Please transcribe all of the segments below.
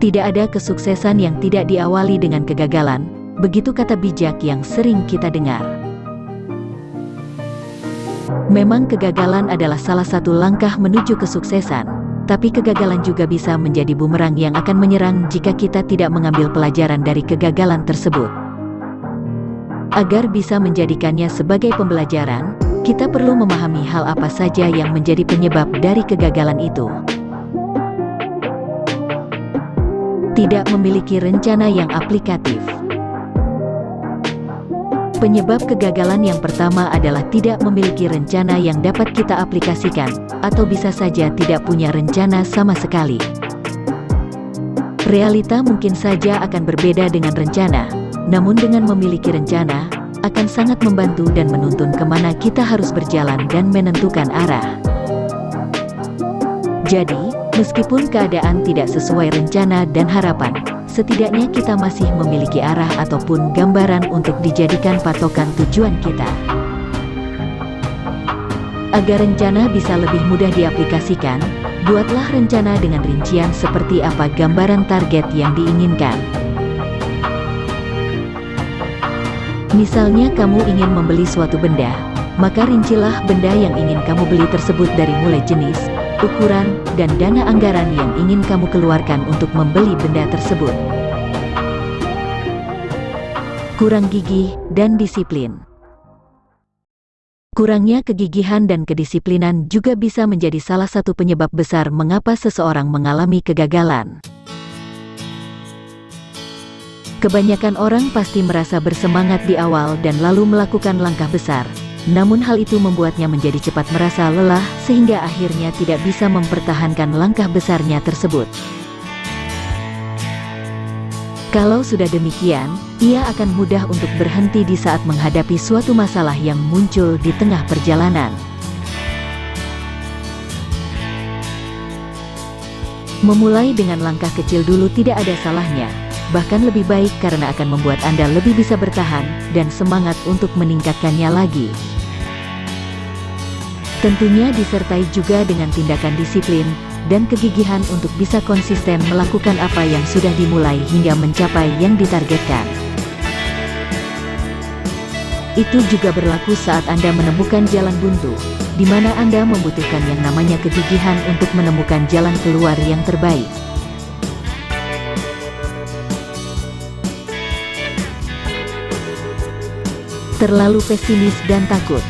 Tidak ada kesuksesan yang tidak diawali dengan kegagalan, begitu kata bijak yang sering kita dengar. Memang kegagalan adalah salah satu langkah menuju kesuksesan, tapi kegagalan juga bisa menjadi bumerang yang akan menyerang jika kita tidak mengambil pelajaran dari kegagalan tersebut. Agar bisa menjadikannya sebagai pembelajaran, kita perlu memahami hal apa saja yang menjadi penyebab dari kegagalan itu. Tidak memiliki rencana yang aplikatif. Penyebab kegagalan yang pertama adalah tidak memiliki rencana yang dapat kita aplikasikan, atau bisa saja tidak punya rencana sama sekali. Realita mungkin saja akan berbeda dengan rencana, namun dengan memiliki rencana, akan sangat membantu dan menuntun kemana kita harus berjalan dan menentukan arah. Jadi, meskipun keadaan tidak sesuai rencana dan harapan, setidaknya kita masih memiliki arah ataupun gambaran untuk dijadikan patokan tujuan kita. Agar rencana bisa lebih mudah diaplikasikan, buatlah rencana dengan rincian seperti apa gambaran target yang diinginkan. Misalnya kamu ingin membeli suatu benda, maka rincilah benda yang ingin kamu beli tersebut dari mulai jenis, ukuran, dan dana anggaran yang ingin kamu keluarkan untuk membeli benda tersebut. Kurang gigih dan disiplin. Kurangnya kegigihan dan kedisiplinan juga bisa menjadi salah satu penyebab besar mengapa seseorang mengalami kegagalan. Kebanyakan orang pasti merasa bersemangat di awal dan lalu melakukan langkah besar, namun hal itu membuatnya menjadi cepat merasa lelah sehingga akhirnya tidak bisa mempertahankan langkah besarnya tersebut. Kalau sudah demikian, ia akan mudah untuk berhenti di saat menghadapi suatu masalah yang muncul di tengah perjalanan. Memulai dengan langkah kecil dulu tidak ada salahnya, bahkan lebih baik karena akan membuat Anda lebih bisa bertahan dan semangat untuk meningkatkannya lagi. Tentunya disertai juga dengan tindakan disiplin dan kegigihan untuk bisa konsisten melakukan apa yang sudah dimulai hingga mencapai yang ditargetkan. Itu juga berlaku saat Anda menemukan jalan buntu, di mana Anda membutuhkan yang namanya kegigihan untuk menemukan jalan keluar yang terbaik. Terlalu pesimis dan takut.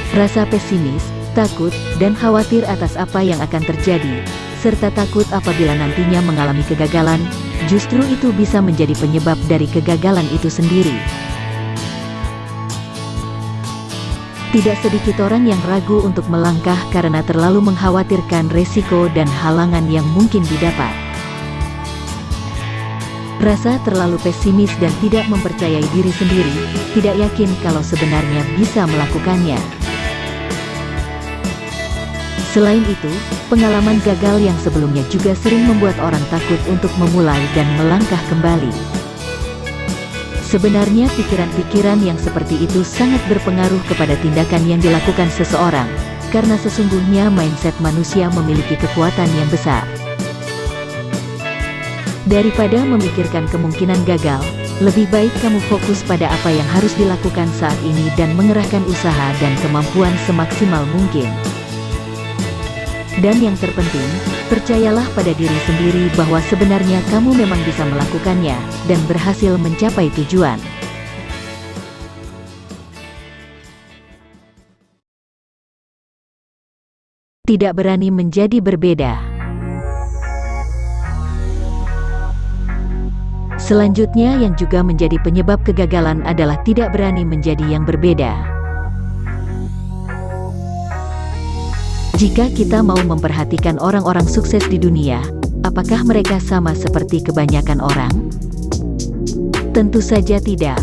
Rasa pesimis, takut, dan khawatir atas apa yang akan terjadi, serta takut apabila nantinya mengalami kegagalan, justru itu bisa menjadi penyebab dari kegagalan itu sendiri. Tidak sedikit orang yang ragu untuk melangkah karena terlalu mengkhawatirkan resiko dan halangan yang mungkin didapat. Rasa terlalu pesimis dan tidak mempercayai diri sendiri, tidak yakin kalau sebenarnya bisa melakukannya. Selain itu, pengalaman gagal yang sebelumnya juga sering membuat orang takut untuk memulai dan melangkah kembali. Sebenarnya pikiran-pikiran yang seperti itu sangat berpengaruh kepada tindakan yang dilakukan seseorang, karena sesungguhnya mindset manusia memiliki kekuatan yang besar. Daripada memikirkan kemungkinan gagal, lebih baik kamu fokus pada apa yang harus dilakukan saat ini dan mengerahkan usaha dan kemampuan semaksimal mungkin. Dan yang terpenting, percayalah pada diri sendiri bahwa sebenarnya kamu memang bisa melakukannya dan berhasil mencapai tujuan. Tidak berani menjadi berbeda. Selanjutnya yang juga menjadi penyebab kegagalan adalah tidak berani menjadi yang berbeda. Jika kita mau memperhatikan orang-orang sukses di dunia, apakah mereka sama seperti kebanyakan orang? Tentu saja tidak.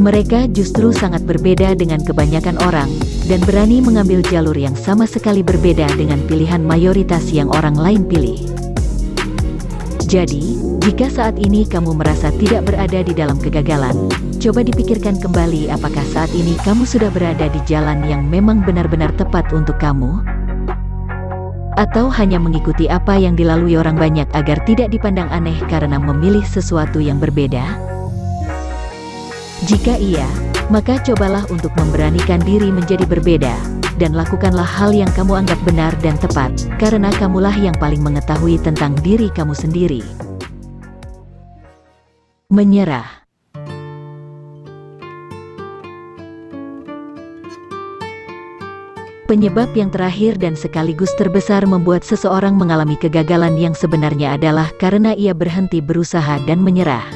Mereka justru sangat berbeda dengan kebanyakan orang, dan berani mengambil jalur yang sama sekali berbeda dengan pilihan mayoritas yang orang lain pilih. Jadi, jika saat ini kamu merasa tidak berada di dalam kegagalan, coba dipikirkan kembali apakah saat ini kamu sudah berada di jalan yang memang benar-benar tepat untuk kamu? Atau hanya mengikuti apa yang dilalui orang banyak agar tidak dipandang aneh karena memilih sesuatu yang berbeda? Jika iya, maka cobalah untuk memberanikan diri menjadi berbeda, dan lakukanlah hal yang kamu anggap benar dan tepat, karena kamulah yang paling mengetahui tentang diri kamu sendiri. Menyerah. Penyebab yang terakhir dan sekaligus terbesar membuat seseorang mengalami kegagalan yang sebenarnya adalah karena ia berhenti berusaha dan menyerah.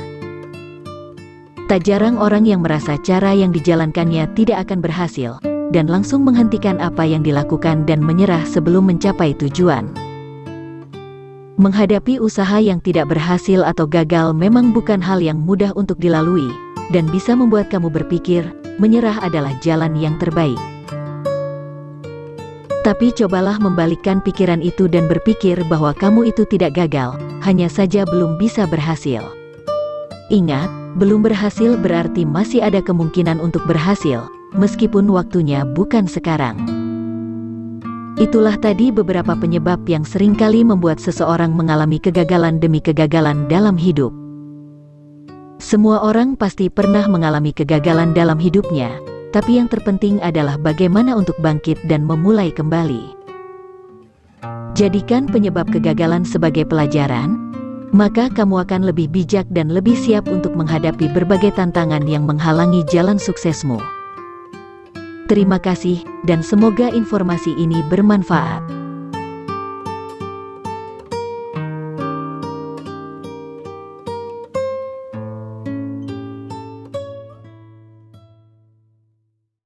Tak jarang orang yang merasa cara yang dijalankannya tidak akan berhasil, dan langsung menghentikan apa yang dilakukan dan menyerah sebelum mencapai tujuan. Menghadapi usaha yang tidak berhasil atau gagal memang bukan hal yang mudah untuk dilalui, dan bisa membuat kamu berpikir, menyerah adalah jalan yang terbaik. Tapi cobalah membalikkan pikiran itu dan berpikir bahwa kamu itu tidak gagal, hanya saja belum bisa berhasil. Ingat, belum berhasil berarti masih ada kemungkinan untuk berhasil, meskipun waktunya bukan sekarang. Itulah tadi beberapa penyebab yang seringkali membuat seseorang mengalami kegagalan demi kegagalan dalam hidup. Semua orang pasti pernah mengalami kegagalan dalam hidupnya, tapi yang terpenting adalah bagaimana untuk bangkit dan memulai kembali. Jadikan penyebab kegagalan sebagai pelajaran, maka kamu akan lebih bijak dan lebih siap untuk menghadapi berbagai tantangan yang menghalangi jalan suksesmu. Terima kasih, dan semoga informasi ini bermanfaat.